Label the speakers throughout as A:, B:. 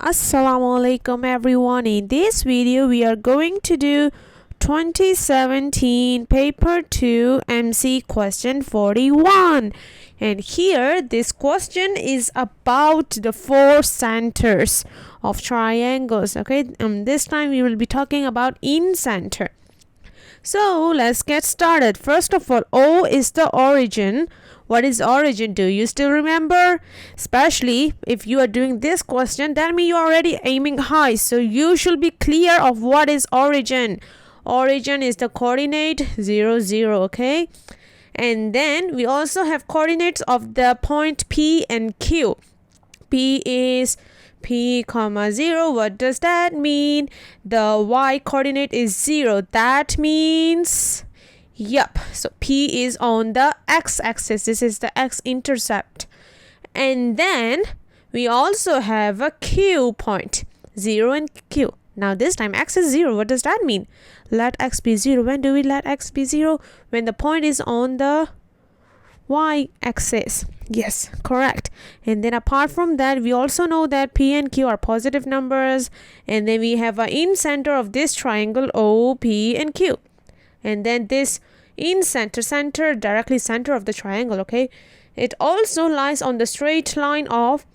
A: Assalamualaikum everyone. In this video we are going to do 2017 paper 2 MC question 41, and here this question is about the four centers of triangles. Okay, this time we will be talking about in center. So let's get started. First of all, O is the origin. What is origin? Do you still remember? Especially if you are doing this question, that means you're already aiming high. So you should be clear of what is origin. Origin is the coordinate 0, 0, okay? And then we also have coordinates of the point P and Q. P is P, 0. What does that mean? The y coordinate is 0. That means, yep, so P is on the x-axis. This is the x-intercept. And then we also have a Q point, 0 and Q. Now this time x is 0. What does that mean? Let x be 0. When do we let x be 0? When the point is on the y-axis. Yes, correct. And then apart from that, we also know that P and Q are positive numbers. And then we have an in center of this triangle O, P, and Q. And then this in center, directly center of the triangle, okay? It also lies on the straight line of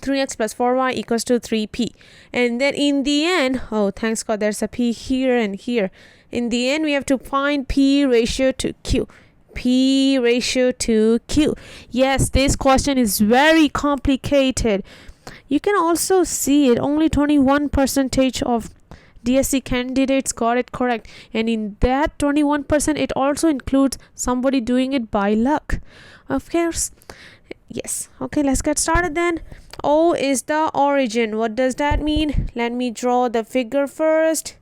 A: 3x plus 4y equals to 3p. And then in the end, oh, thanks God, there's a p here and here. In the end, we have to find p ratio to q. P ratio to Q. Yes, this question is very complicated. You can also see it. Only 21% of DSE candidates got it correct. And in that 21%, it also includes somebody doing it by luck. Of course. Yes. Okay, let's get started then. O is the origin. What does that mean? Let me draw the figure first.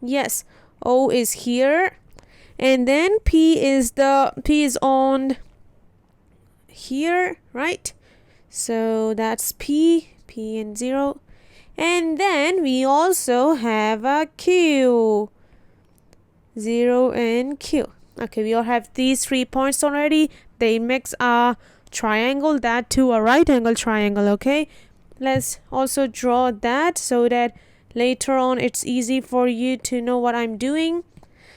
A: Yes, O is here. And then P is on here, right? So that's P and 0. And then we also have a Q, 0 and Q. Okay, we all have these 3 points already. They makes a triangle, that too a right angle triangle, okay? Let's also draw that so that later on it's easy for you to know what I'm doing.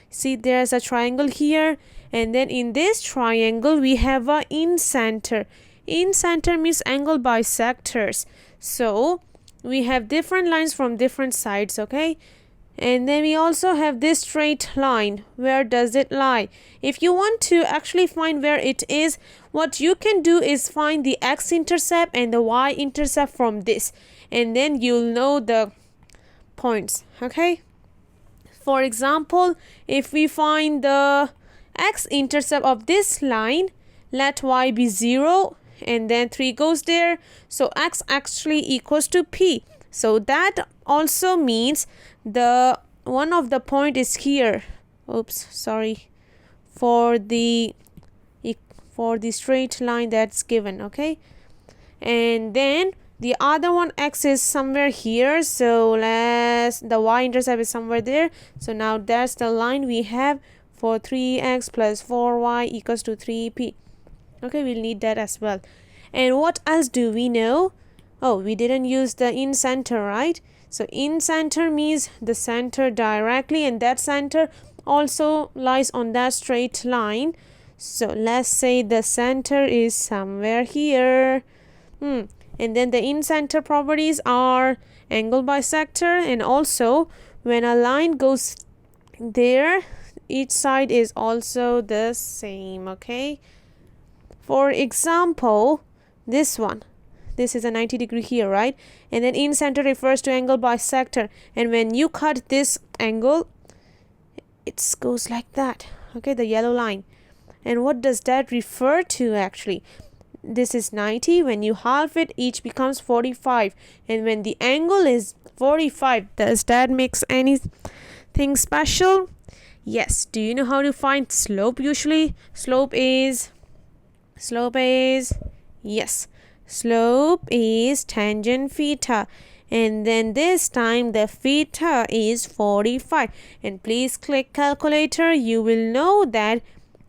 A: See, there's a triangle here, and then in this triangle we have a in center. In center means angle bisectors. So we have different lines from different sides, okay? And then we also have this straight line. Where does it lie? If you want to actually find where it is, what you can do is find the x-intercept and the y-intercept from this, and then you'll know the points, okay? For example, if we find the x-intercept of this line, let y be 0 and then 3 goes there. So x actually equals to p. So that also means the one of the point is here. Oops, sorry. For the straight line that's given, okay? And then the other one, x is somewhere here, so the y-intercept is somewhere there. So now that's the line we have for 3x plus 4y equals to 3p. Okay, we'll need that as well. And what else do we know? Oh, we didn't use the in center, right? So in center means the center directly, and that center also lies on that straight line. So let's say the center is somewhere here. And then the in center properties are angle bisector, and also when a line goes there, each side is also the same, okay? For example, this one. This is a 90 degree here, right? And then in center refers to angle bisector. And when you cut this angle, it goes like that, okay? The yellow line. And what does that refer to actually? This is 90. When you halve it, each becomes 45. And when the angle is 45, does that make anything special? Yes. Do you know how to find slope usually? Slope is yes. Slope is tangent theta. And then this time the theta is 45. And please click calculator. You will know that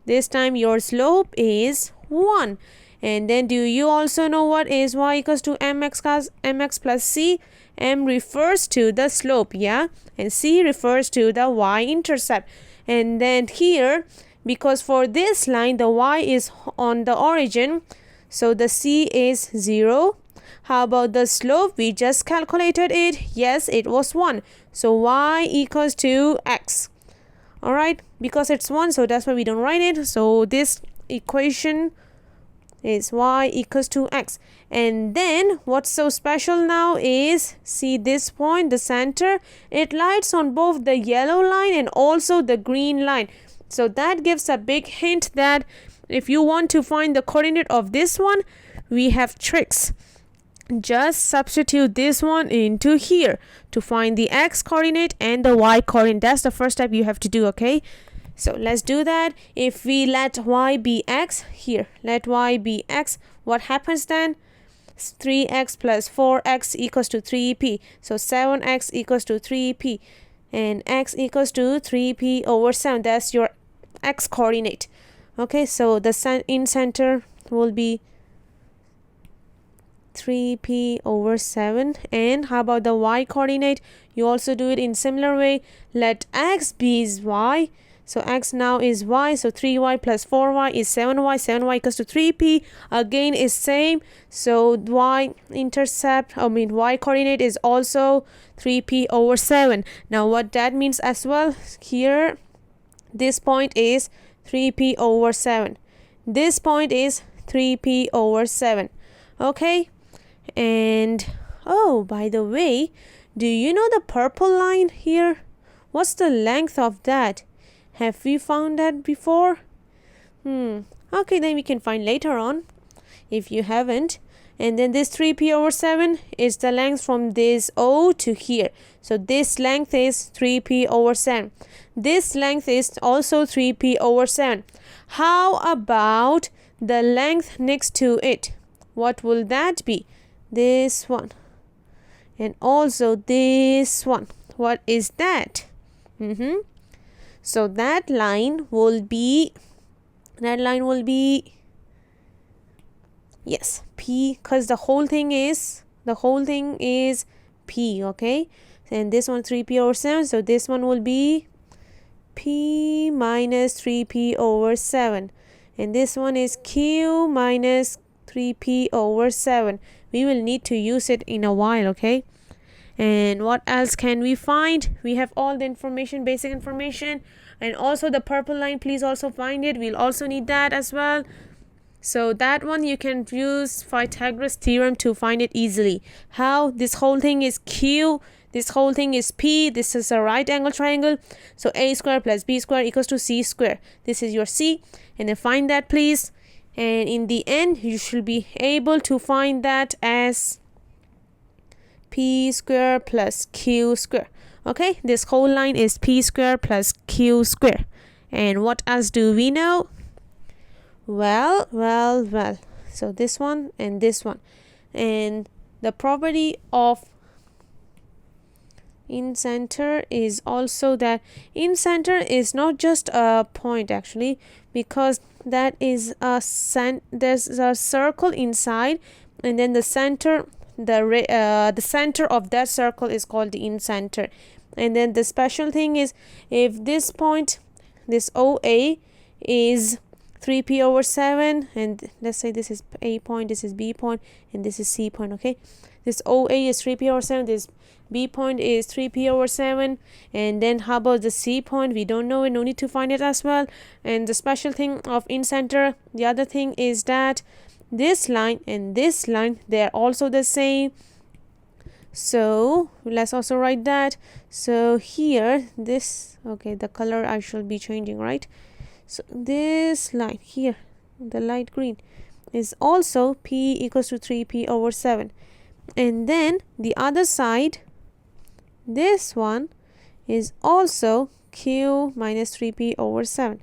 A: this time your slope is 1. And then do you also know what is y equals to mx plus c? M refers to the slope, yeah, and C refers to the y-intercept. And then here, because for this line the y is on the origin, so the C is 0. How about the slope? We just calculated it. Yes, it was 1. So y equals to x. Alright, because it's 1, so that's why we don't write it. So this equation is y equals to x. And then what's so special now is, see this point, the center, it lies on both the yellow line and also the green line. So that gives a big hint that if you want to find the coordinate of this one, we have tricks. Just substitute this one into here to find the x coordinate and the y coordinate. That's the first step you have to do, okay? So let's do that. If we let y be x, here, let y be x, what happens then? 3x plus 4x equals to 3p. So 7x equals to 3p. And x equals to 3p over 7. That's your x coordinate. Okay, so the in center will be 3p over 7. And how about the y coordinate? You also do it in similar way. Let x be y. So x now is y, so 3y plus 4y is 7y. 7y equals to 3p. Again is same. So y coordinate is also 3p over 7. Now what that means as well, here this point is 3p over 7. This point is 3p over 7. Okay? And oh, by the way, do you know the purple line here? What's the length of that? Have we found that before? Okay, then we can find later on if you haven't. And then this 3p over 7 is the length from this O to here. So this length is 3p over 7. This length is also 3p over 7. How about the length next to it? What will that be? This one. And also this one. What is that? So that line will be yes, p, because the whole thing is p, okay? And this one 3p over 7, so this one will be p minus 3p over 7. And this one is q minus 3p over 7. We will need to use it in a while, okay? And what else can we find? We have all the information, basic information, and also the purple line. Please also find it. We'll also need that as well. So that one you can use Phytagras theorem to find it easily. How? This whole thing is q, this whole thing is p, this is a right angle triangle. So a square plus b square equals to c square. This is your c, and then find that please. And in the end, you should be able to find that as p square plus q square. Okay, this whole line is p square plus q square. And what else do we know? Well, so this one and this one. And the property of in center is also that in center is not just a point actually, because that is there's a circle inside, and then the center, the center of that circle is called the in center. And then the special thing is, if this point, this OA is 3p over 7, and let's say this is A point, this is B point, and this is C point, okay? This OA is 3p over 7, this B point is 3p over 7, and then how about the C point? We don't know it, no need to find it as well. And the special thing of in center, the other thing is that this line and this line, they're also the same. So let's also write that. So here, this, okay, the color I shall be changing, right? So this line here, the light green, is also p equals to 3p over 7. And then the other side, this one is also q minus 3p over 7.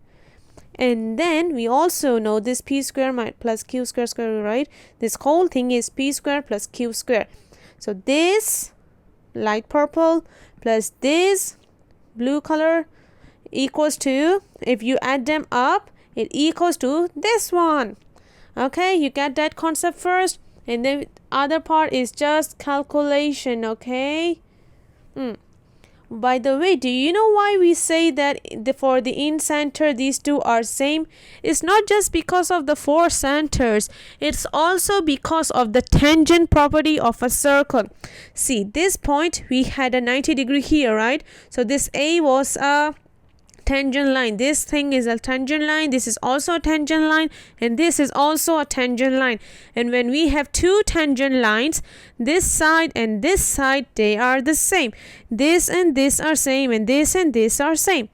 A: And then we also know this p square plus q square square, right? This whole thing is p square plus q square. So this light purple plus this blue color equals to, if you add them up, it equals to this one. Okay, you get that concept first. and then other part is just calculation. Okay. By the way, do you know why we say that for the in center these two are same? It's not just because of the four centers, it's also because of the tangent property of a circle. See, this point we had a 90-degree here, right? So this A was a tangent line, this thing is a tangent line, this is also a tangent line, and this is also a tangent line. And when we have two tangent lines, this side and this side, they are the same. This and this are same, and this are same.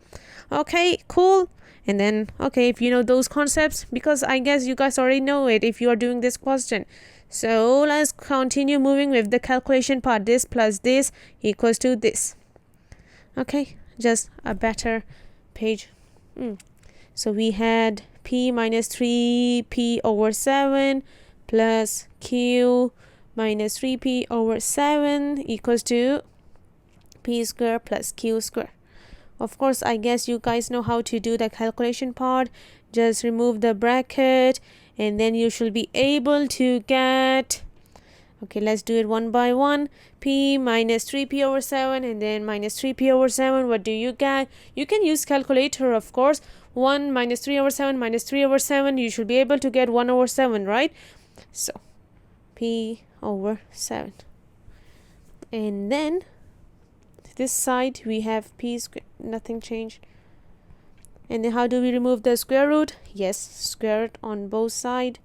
A: Okay, cool. And then, okay, if you know those concepts, because I guess you guys already know it if you are doing this question. So let's continue moving with the calculation part. This plus this equals to this. Okay, just a better page. So we had p minus 3p over 7 plus q minus 3p over 7 equals to p square plus q square. Of course, I guess you guys know how to do the calculation part. Just remove the bracket and then you should be able to get, okay, let's do it one by one. P minus 3p over 7 and then minus 3p over 7. What do you get? You can use calculator, of course. 1 minus 3 over 7 minus 3 over 7. You should be able to get 1 over 7, right? So, p over 7. And then, this side we have p squared. Nothing changed. And then how do we remove the square root? Yes, square it on both sides.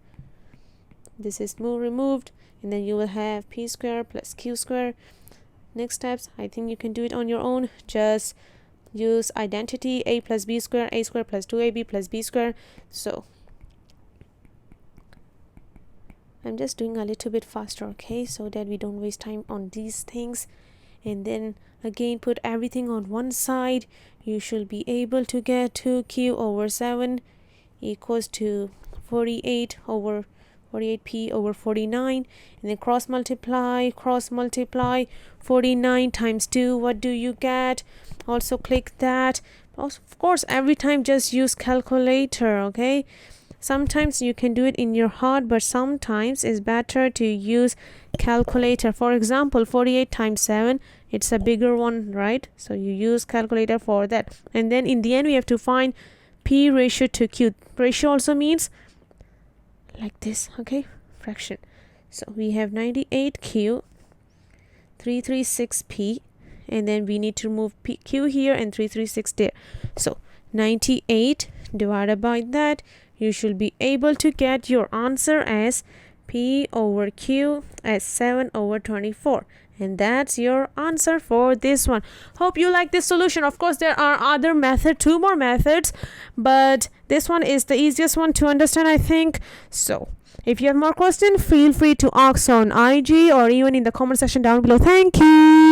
A: This is removed. And then you will have p square plus q square. Next steps, I think you can do it on your own. Just use identity, a plus b square, a square plus 2ab plus b square. So I'm just doing a little bit faster, okay, so that we don't waste time on these things. And then again, put everything on one side. You should be able to get 2q over 7 equals to 48p over 49, and then cross multiply 49 times 2. What do you get? Also click that. Also, of course, every time just use calculator. Okay, sometimes you can do it in your heart, but sometimes it's better to use calculator. For example, 48 times 7, it's a bigger one, right? So you use calculator for that. And then in the end we have to find p ratio to q. Ratio also means like this, okay, fraction. So we have 98q 336p, and then we need to remove q here and 336 there. So 98 divided by that, you should be able to get your answer as p over q as 7 over 24. And that's your answer for this one. Hope you like this solution. Of course, there are other methods, 2 more methods, but this one is the easiest one to understand, I think. So if you have more questions, feel free to ask on IG or even in the comment section down below. Thank you.